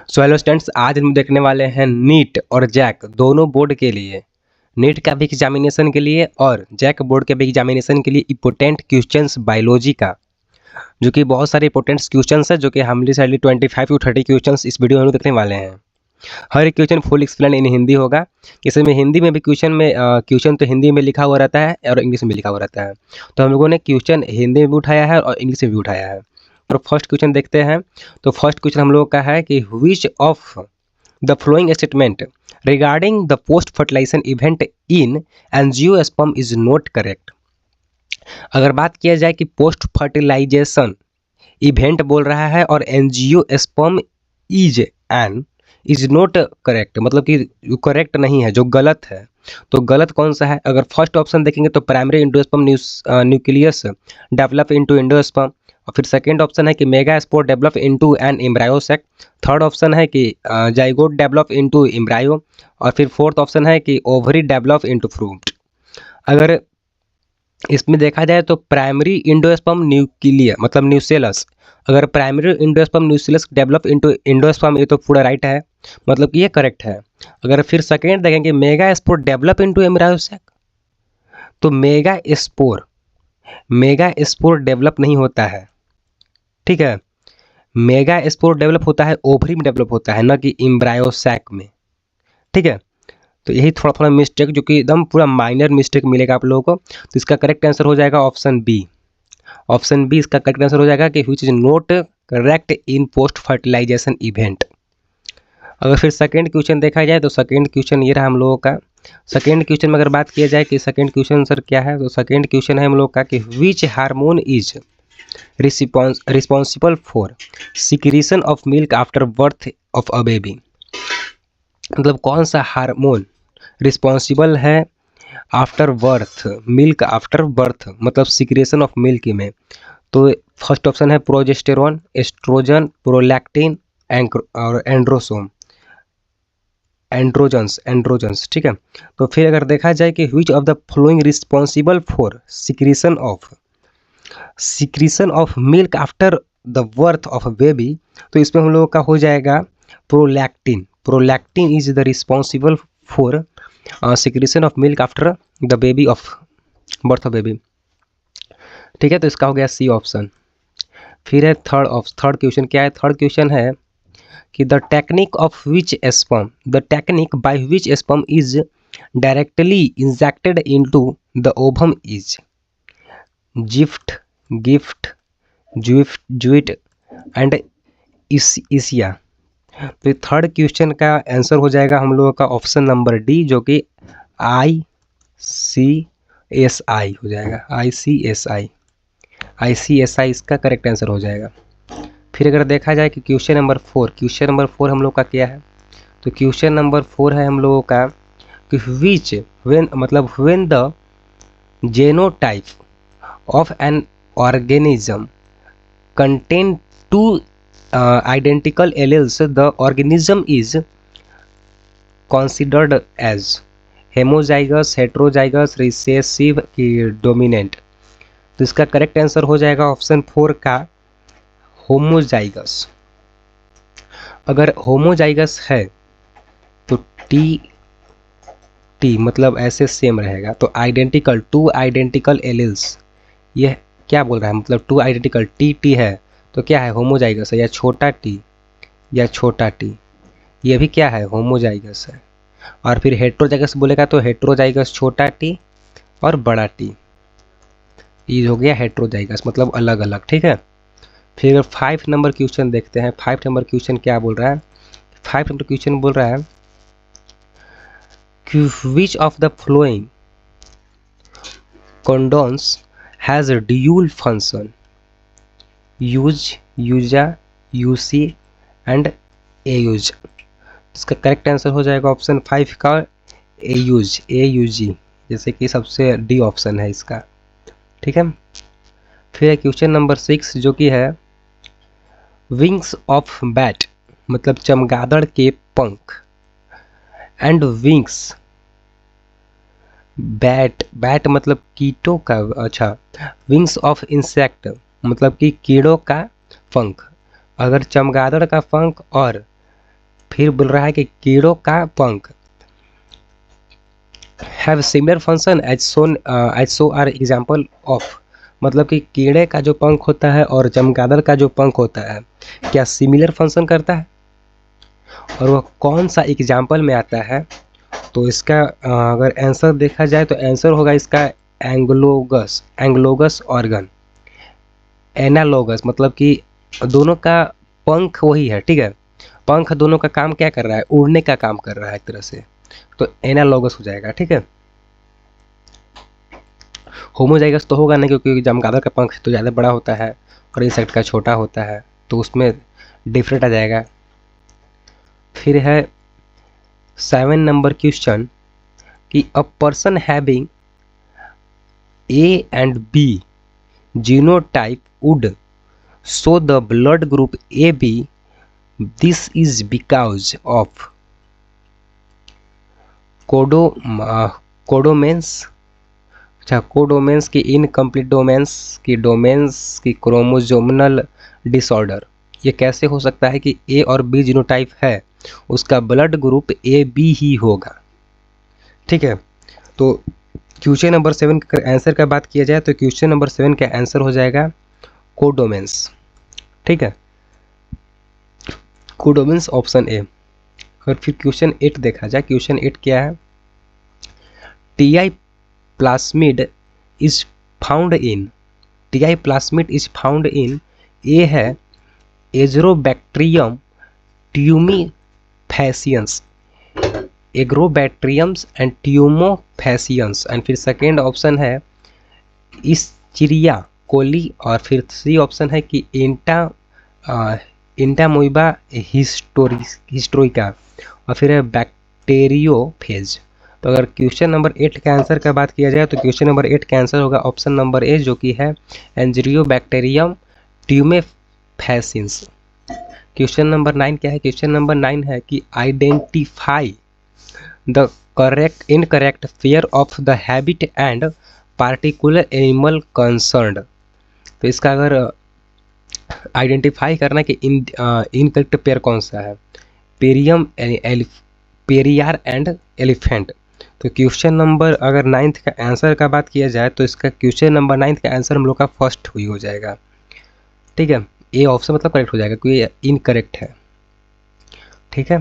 So hello students, आज हम देखने वाले हैं नीट और जैक दोनों बोर्ड के लिए, नीट का भी एग्जामिनेशन के लिए और जैक बोर्ड के भी एग्जामिनेशन के लिए इंपॉर्टेंट क्वेश्चंस बायोलॉजी का, जो कि बहुत सारे इंपॉर्टेंट क्वेश्चंस है जो कि हम साइडली 25 टू 30 क्वेश्चंस इस वीडियो में देखने वाले हैं। हर एक question full explain in Hindi होगा। इसमें हिंदी में भी क्वेश्चन तो हिंदी में लिखा हुआ रहता है और इंग्लिश में लिखा हुआ रहता है। तो हम लोगों ने क्वेश्चन हिंदी में भी उठाया है और इंग्लिश में भी उठाया है। और फर्स्ट क्वेश्चन देखते हैं। तो फर्स्ट क्वेश्चन हम लोगों का है कि which of the following statement regarding the post fertilization event in angiosperm is not correct. अगर बात किया जाए कि पोस्ट फर्टिलाइजेशन इवेंट बोल रहा है और एंजियोस्पर्म इज नॉट करेक्ट, मतलब कि करेक्ट नहीं है, जो गलत है। तो गलत कौन सा है? अगर फर्स्ट ऑप्शन देखेंगे तो primary endosperm nucleus develop into endosperm, और फिर सेकंड ऑप्शन है कि megaspore develop into an embryo sac, third option है कि जाइगोट डेवलप इनटू एम्ब्रायो, और फिर फोर्थ ऑप्शन है कि ओवरी डेवलप इनटू फ्रूट। अगर इसमें देखा जाए तो प्राइमरी इंडोस्पर्म न्यूक्लियर मतलब न्यूसेलस, अगर primary endosperm nucellus develop into endosperm, ये तो पूरा राइट है, मतलब कि ये करेक्ट है। अगर फिर सेकेंड देखेंगे megaspore develop into embryo sac, तो मेगा स्पोर डेवलप नहीं होता है, ठीक है। मेगा स्पोर डेवलप होता है ओवरी में डेवलप होता है, ना कि एम्ब्रायो सैक में, ठीक है। तो यही थोड़ा थोड़ा मिस्टेक, जो कि एकदम पूरा माइनर मिस्टेक मिलेगा आप लोगों को। तो इसका करेक्ट आंसर हो जाएगा ऑप्शन बी। ऑप्शन बी इसका करेक्ट आंसर हो जाएगा कि which is not correct in post fertilization event. अगर फिर सेकेंड क्वेश्चन देखा जाए तो सेकेंड क्वेश्चन ये रहा हम लोगों का। सेकेंड क्वेश्चन में अगर बात किया जाए कि सेकेंड क्वेश्चन सर क्या है, तो सेकेंड क्वेश्चन है हम लोग का कि which hormone is responsible for secretion of milk after birth of a baby. मतलब कौन सा हार्मोन रिस्पॉन्सिबल है after birth, milk after birth, मतलब सिक्रेशन ऑफ मिल्क में। तो फर्स्ट ऑप्शन है प्रोजेस्टेरॉन, एस्ट्रोजन, प्रोलैक्टिन और एंड्रोजन्स, ठीक है। तो फिर अगर देखा जाए कि which of the flowing responsible for secretion of milk after the birth of baby, तो इसमें हम लोगों का हो जाएगा prolactin is the responsible for secretion of milk after the baby of birth of baby, ठीक है। तो इसका हो गया सी ऑप्शन। फिर है थर्ड क्वेश्चन। क्या है थर्ड क्वेश्चन? है कि the technique by which sperm is directly injected into the ovum is GIFT ZIFT and ICSI. तो थर्ड क्वेश्चन का आंसर हो जाएगा हम लोगों का ऑप्शन नंबर डी, जो कि ICSI हो जाएगा। ICSI इसका करेक्ट आंसर हो जाएगा। फिर अगर देखा जाए कि क्वेश्चन नंबर फोर हम लोग का क्या है, तो क्वेश्चन नंबर 4 है हम लोगों का कि when the genotype of an organism contain two identical alleles, the organism is considered as homozygous, heterozygous, recessive कि dominant। तो इसका करेक्ट आंसर हो जाएगा ऑप्शन 4 का होमोजाइगस। अगर होमोजाइगस है तो टी मतलब ऐसे सेम रहेगा, तो टू आइडेंटिकल एलिल्स, यह क्या बोल रहा है, मतलब टू आइडेंटिकल टी है तो क्या है, होमोजाइगस है, या छोटा टी, ये भी क्या है, होमोजाइगस है। और फिर हेट्रोजाइगस बोलेगा तो हेट्रोजाइगस छोटा टी और बड़ा टी, ये हो गया हेट्रोजाइगस, मतलब अलग अलग, ठीक है। फिर 5 नंबर क्वेश्चन देखते हैं। 5 नंबर क्वेश्चन क्या बोल रहा है? 5 नंबर क्वेश्चन बोल रहा है कि which of the following condoms has dual function, यूजा, यूसी एंड एयूज। इसका करेक्ट आंसर हो जाएगा ऑप्शन 5 का AUG, जैसे कि सबसे डी ऑप्शन है इसका, ठीक है। फिर क्वेश्चन नंबर 6 जो कि है विंग्स ऑफ बैट, मतलब चमगादड़ के पंख, एंड विंग्स बैट मतलब कीटों का, अच्छा, विंग्स ऑफ इंसेक्ट मतलब कि कीड़ों का पंख। अगर चमगादड़ का पंख और फिर बोल रहा है कि कीड़ों का पंख have similar function as so are example of, मतलब कि कीड़े का जो पंख होता है और चमगादड़ का जो पंख होता है क्या सिमिलर फंक्शन करता है, और वह कौन सा एग्जाम्पल में आता है। तो इसका अगर आंसर देखा जाए तो आंसर होगा इसका एंग्लोगस, एंग्लोगस ऑर्गन। एनालोगस मतलब कि दोनों का पंख वही है, ठीक है, पंख दोनों का काम क्या कर रहा है, उड़ने का काम कर रहा है एक तरह से, तो एनालोगस हो जाएगा, ठीक है। होमोजाइगस तो होगा नहीं क्योंकि चमगादड़ का पंख तो ज़्यादा बड़ा होता है और इंसेक्ट का छोटा होता है, तो उसमें डिफरेंट आ जाएगा। फिर है 7 नंबर क्वेश्चन कि a person having A and B genotype would show the blood group A B, this is because of codominance, अच्छा कोडोमेंस की इनकम्प्लीट डोमेंस की डोमेंस की क्रोमोजोमनल डिसऑर्डर। ये कैसे हो सकता है कि ए और बी जीनोटाइप है, उसका ब्लड ग्रुप ए बी ही होगा, ठीक है। तो क्वेश्चन नंबर 7 का आंसर का बात किया जाए तो क्वेश्चन नंबर 7 का आंसर हो जाएगा कोडोमेंस, ठीक है, कोडोमेंस ऑप्शन ए। और फिर क्वेश्चन 8 देखा जाए, क्वेश्चन 8 क्या है, Ti plasmid is found in, Ti plasmid is found in, a है Agrobacterium tumefaciens, Agrobacteriums and tumefaciens, and फिर सेकेंड ऑप्शन है इस्चिरिया कोली, और फिर सी ऑप्शन है कि इंटामोइबा हिस्टोरिका, और फिर है बैक्टीरियोफेज। तो अगर क्वेश्चन नंबर 8 का आंसर का बात किया जाए तो क्वेश्चन नंबर 8 का आंसर होगा ऑप्शन नंबर ए, जो कि है एंजियोबैक्टीरियम ट्यूमेफैसिंस। क्वेश्चन नंबर 9 क्या है, क्वेश्चन नंबर 9 है कि identify the correct incorrect fair of the habit and particular animal concerned. तो इसका अगर आइडेंटिफाई करना कि इनकरेक्ट पेयर कौन सा है, पेरियार एंड एलिफेंट। तो क्वेश्चन नंबर अगर 9th का आंसर का बात किया जाए तो इसका क्वेश्चन नंबर 9th का आंसर हम लोग का फर्स्ट हुई हो जाएगा, ठीक है, ए ऑप्शन मतलब करेक्ट हो जाएगा क्योंकि ये इनकरेक्ट है, ठीक है।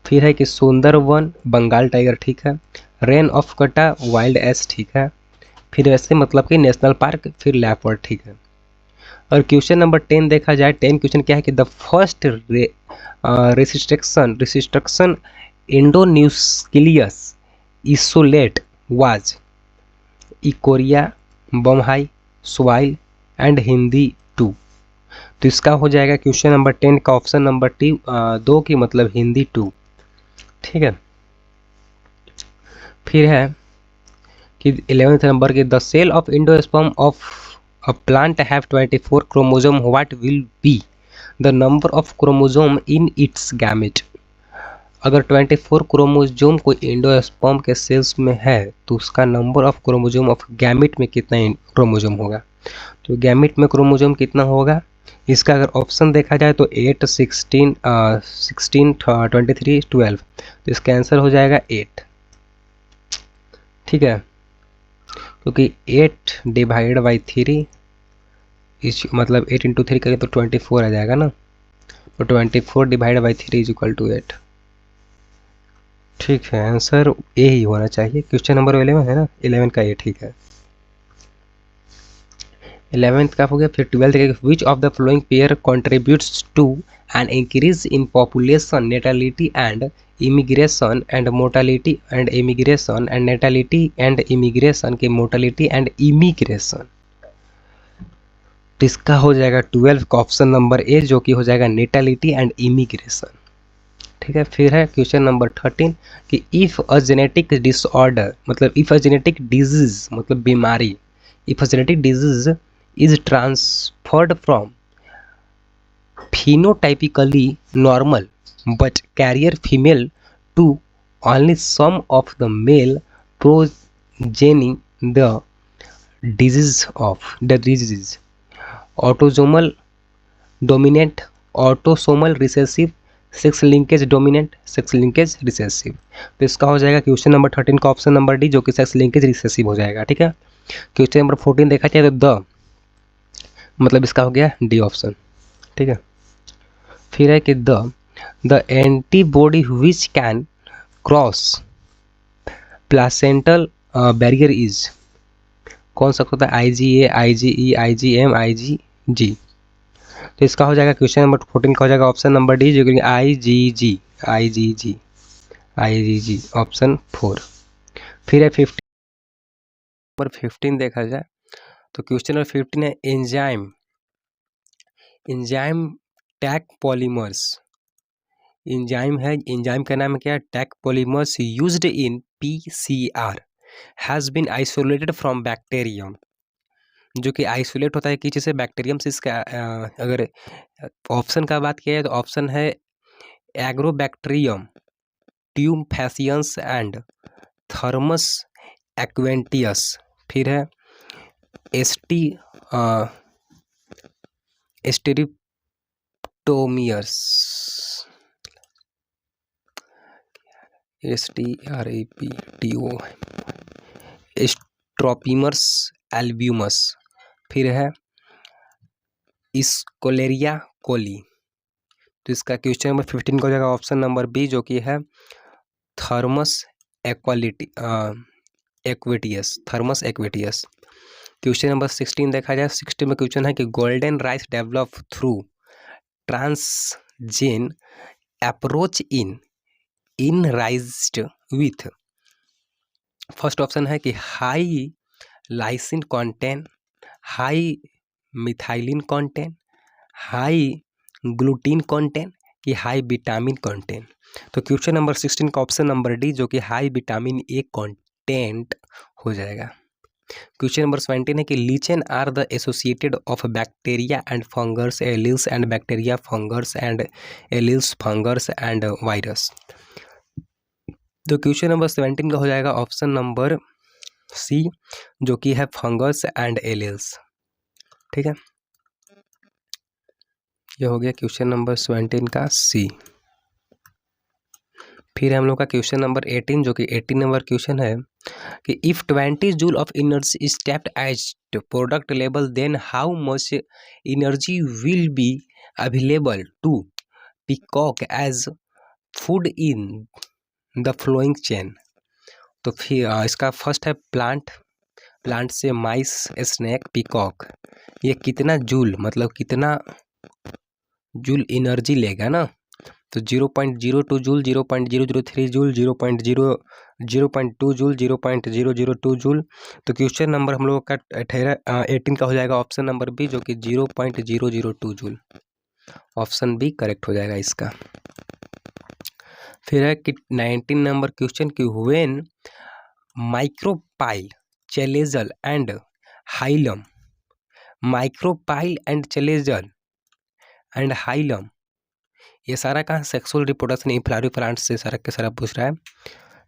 फिर है कि सुंदरवन बंगाल टाइगर, ठीक है, रेन ऑफ कटा वाइल्ड एस, ठीक है, फिर वैसे मतलब कि नेशनल पार्क, फिर लेपर्ड, ठीक है। और क्वेश्चन नंबर 10 देखा जाए, 10 क्वेश्चन क्या है कि the first restriction endonuclease isolate was EcoRI, BamHI, SalI and Hind 2। तो इसका हो जाएगा क्वेश्चन नंबर 10 का ऑप्शन नंबर 2 की मतलब हिंदी 2, ठीक है। फिर है कि 11th नंबर की the cell of endosperm of a plant have 24 chromosome, what will be the number of chromosome in its gamete. अगर 24 क्रोमोसोम कोई एंडोस्पर्म के सेल्स में है तो उसका number of chromosome of gamete में कितना क्रोमोसोम होगा। तो गैमेट में क्रोमोसोम कितना होगा, इसका अगर ऑप्शन देखा जाए तो 8, 16, 23, 12, तो इसका आंसर हो जाएगा 8, ठीक है, क्योंकि 8 डिवाइड बाई 3 इस मतलब 8 इंटू 3 करें तो 24 आ जाएगा ना, तो 24 divide by 3 is equal to 8, ठीक है, आंसर ए ही होना चाहिए। क्वेश्चन नंबर 11 है ना, 11 का ए, ठीक है। 11th का हो गया, फिर 12th का which of the following pair contributes to an increase in population natality and immigration and mortality and immigration and natality and immigration की मोर्टालिटी एंड इमिग्रेशन। तो इसका हो जाएगा 12 का ऑप्शन नंबर ए, जो कि हो जाएगा नेटलिटी एंड इमिग्रेशन, ठीक है। फिर है क्वेश्चन नंबर 13 कि इफ अ जेनेटिक डिसऑर्डर मतलब इफ अ जेनेटिक डिजीज मतलब बीमारी, if a genetic disease is transferred from phenotypically normal but carrier female to only some of the male progeny, the disease autosomal dominant, autosomal recessive, sex linkage dominant, sex linkage recessive. तो इसका हो जाएगा question number 13 का option number D, जो कि sex linkage recessive हो जाएगा। ठीक है, क्वेश्चन नंबर 14 देखा जाए तो द, मतलब इसका हो गया डी ऑप्शन। ठीक है, फिर है कि the antibody which can cross placental barrier is, कौन सा होता है? IgA, IgE, IgM, IgG। तो इसका हो जाएगा क्वेश्चन नंबर 14 का हो जाएगा ऑप्शन नंबर डी, जो कि IgG, IgG, IgG ऑप्शन 4। फिर है 15 नंबर 15 देखा जाए तो क्वेश्चन नंबर 15 है enzyme, enzyme taq polymerase. Enzyme है, एंजाइम का नाम क्या है? Taq polymerase used in PCR has been isolated from bacterium, जो कि आइसोलेट होता है किसी से? बैक्टीरियम से। इसका अगर ऑप्शन का बात किया जाए तो ऑप्शन है एग्रोबैक्टीरियम ट्यूमफेसियंस एंड थर्मस एक्वेंटियस। फिर है एस्टी एस्टेरिप्टोमियस, STRAPTO, एस्ट्रोपीमर्स एल्ब्यूमस। फिर है स्कोलेरिया कोली। तो इसका क्वेश्चन नंबर 15 का हो जाएगा ऑप्शन नंबर बी, जो कि है Thermus aquaticus, Thermus aquaticus. Question number 16 देखा जाए, 16 में क्वेश्चन है कि golden rice develop through transgene approach enriched with, first option है कि high lysine content, high methionine content, high gluten content, कि हाई विटामिन कंटेंट। तो क्वेश्चन नंबर 16 का ऑप्शन नंबर डी, जो कि हाई विटामिन ए कंटेंट हो जाएगा। Question number 17 है कि lichen are the associated of bacteria and fungus alleles and bacteria fungus and alleles fungus and virus. तो question number 17 का हो जाएगा ऑप्शन नंबर सी, जो कि है फंगस एंड एलिल्स। ठीक है, ये हो गया क्वेश्चन नंबर 17 का सी। फिर हम लोग का क्वेश्चन नंबर 18, जो कि 18 नंबर क्वेश्चन है कि if 20 joule of energy is tapped as product level, then how much energy will be available to peacock as food in the following chain. तो फिर इसका फर्स्ट है प्लांट, प्लांट से माइस, snake, peacock, ये कितना joule, मतलब कितना जूल एनर्जी लेगा ना? तो 0.02 जूल, 0.003 जूल, 0.2 जूल, 0.002 जूल। तो क्वेश्चन नंबर हम लोग का 18 का हो जाएगा ऑप्शन नंबर बी, जो कि 0.002 जूल, ऑप्शन बी करेक्ट हो जाएगा इसका। फिर है कि 19 नंबर क्वेश्चन कि when micropyle, chalazal and hilum, micropyle and chalazal and hilum, ये सारा का सेक्सुअल रिप्रोडक्शन इंफ्लावरी प्लांट से सारा के सारा पूछ रहा है।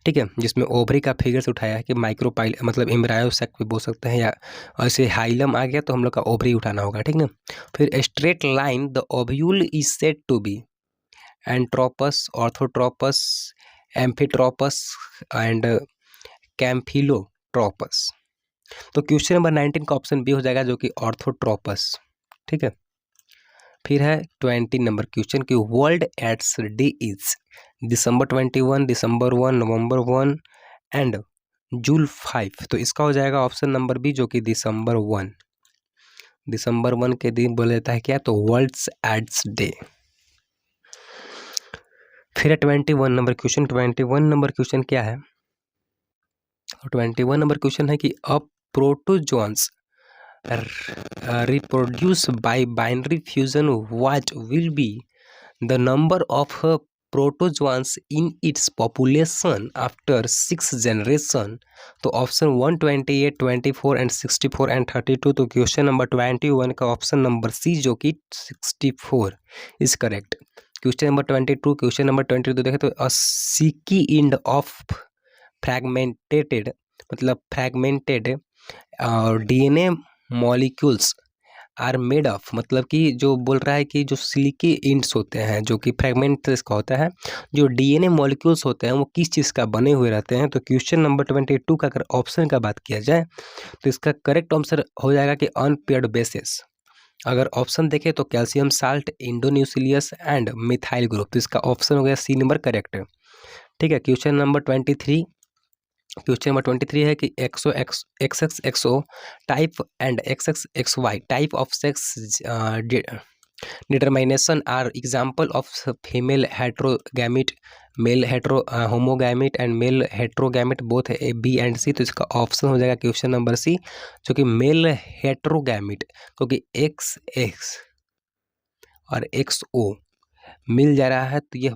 ठीक है, जिसमें ओवरी का फिगर्स उठाया है कि माइक्रोपाइल मतलब एम्ब्रायो सेक भी बोल सकते हैं, या ऐसे हाइलम आ गया तो हम लोग का ओवरी उठाना होगा। ठीक ना। फिर straight line the ovule is said to be anatropous, orthotropous, amphitropous and campylotropous. तो क्वेश्चन नंबर 19 का ऑप्शन बी हो जाएगा, जो कि ऑर्थोट्रोपस। ठीक है, फिर है 20 नंबर क्वेश्चन कि world AIDS day is December 21, December 1, November 1 and June 5। तो इसका हो जाएगा ऑप्शन नंबर बी, जो कि दिसंबर 1, दिसंबर 1 के दिन बोला जाता है क्या? तो वर्ल्ड्स एड्स डे। फिर 21 नंबर क्वेश्चन, 21 नंबर क्वेश्चन क्या है? 21 नंबर क्वेश्चन है कि अ protozoans reproduced by binary fusion, what will be the number of protozoans in its population after 6 generation? तो ऑप्शन 1, 28, 24 एंड 64 एंड 32। तो क्वेश्चन नंबर 21 का option number C, जो कि 64 is correct. Question number 22, question number 22 देखें तो a sticky end of fragmented, मतलब fragmented DNA molecules are made of, मतलब कि जो बोल रहा है कि जो सिल्की इंट्स होते हैं, जो कि फ्रेगमेंट इसका होता है, जो डीएनए मॉलिक्यूल्स होते हैं वो किस चीज़ का बने हुए रहते हैं। तो क्वेश्चन नंबर 22 का अगर ऑप्शन का बात किया जाए तो इसका करेक्ट आंसर हो जाएगा कि अनपेयर्ड बेसिस। अगर ऑप्शन देखें तो calcium salt, endonuclease and methyl group, तो इसका ऑप्शन हो गया सी नंबर करेक्ट। ठीक है, क्वेश्चन नंबर 23 है कि XO X X X XO type and X X X Y type of sex determination are example of female heterogametic, male hetero homogametic and male heterogametic both A B and C. तो इसका option हो जाएगा question number C, जो कि mail हेट्रोगैमिट, क्योंकि x x और x ओ मिल जा रहा है तो ये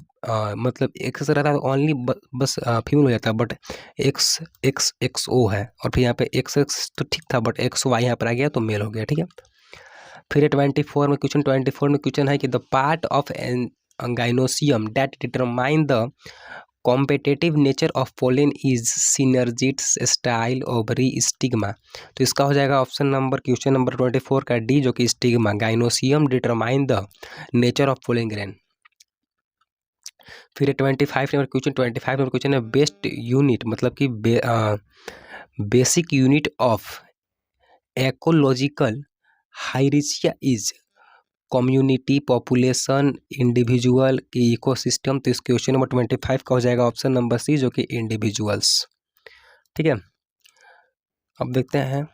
मतलब एक्स रहता है ओनली बस फीमेल हो जाता है, बट एक्स एक्स एक्स ओ है और फिर यहाँ पे एक्स एक्स तो ठीक था बट एक्स वाई यहाँ पर आ गया तो मेल हो गया। ठीक है, फिर 24 में क्वेश्चन है कि the part of gynoecium that determine the competitive nature of pollen is synergists, style, ovary, stigma. तो इसका हो जाएगा ऑप्शन नंबर क्वेश्चन नंबर 24 का डी, जो कि stigma. Gynoecium determine the nature of pollen grain. फिर 25 नंबर क्वेश्चन है best unit, मतलब कि basic unit of ecological hierarchy is community, population, individual की इकोसिस्टम। तो इस क्वेश्चन नंबर 25 का हो जाएगा ऑप्शन नंबर सी, जो कि इंडिविजुअल्स। ठीक है, अब देखते हैं